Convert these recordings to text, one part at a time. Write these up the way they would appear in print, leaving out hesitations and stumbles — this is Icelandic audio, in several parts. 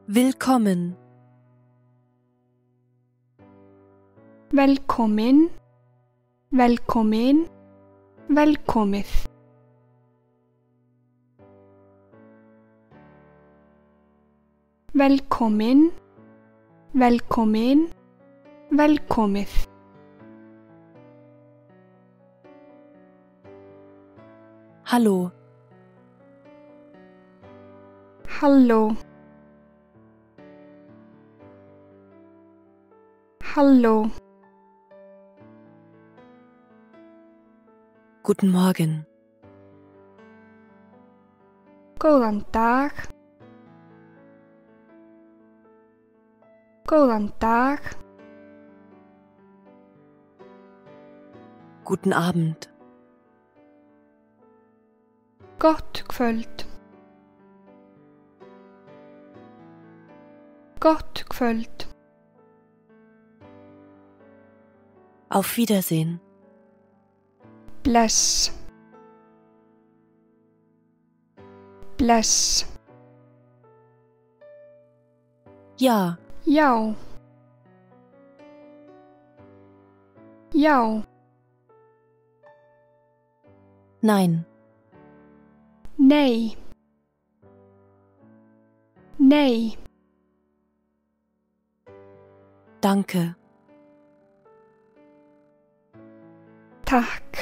Willkommen. Velkomin, velkomin, velkomið. Velkomin, velkomin, velkomið. Hallo. Halló. Halló. Guten Morgen. Góðan dag. Góðan dag. Guten Abend. Gott kvöld. Gott kvöld. Auf Wiedersehen. Bless. Bless. Ja. Já. Já. Nein. Nei. Nei. Danke. Takk.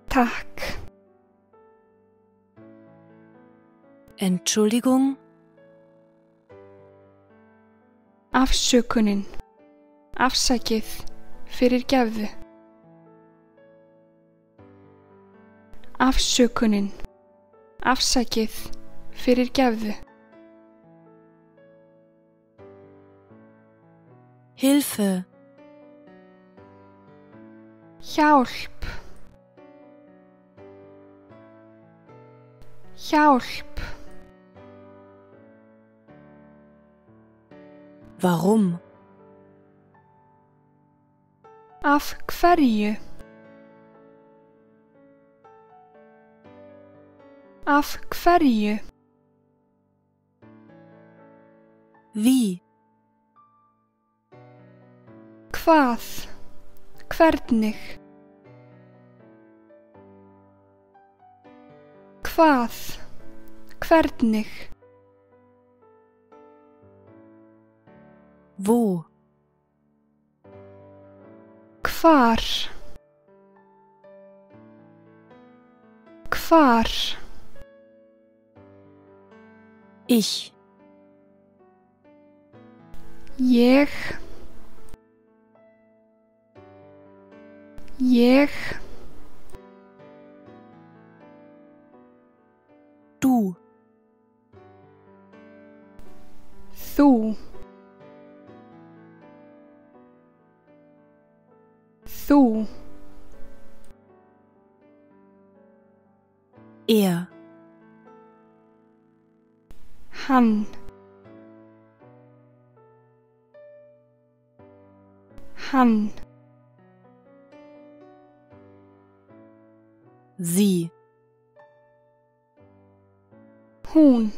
Takk. Entschuldigung. Afsökunin. Afsakið. Fyrirgefðu. Afsökunin. Afsakið. Fyrirgefðu. Hilfe. Hjálp. Hjálp. Warum? Af hverju? Af hverju? Wie? Hvað? Hvernig? Hvað? Hvernig? Wo? Hvar? Hvar? Ich. Ég. Ég. Du. Þú. Þú. Er. Hann. Hann. Sie. Hún.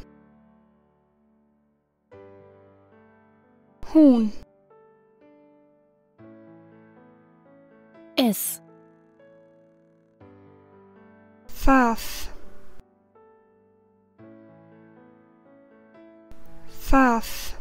Hún. Es. Það. Það.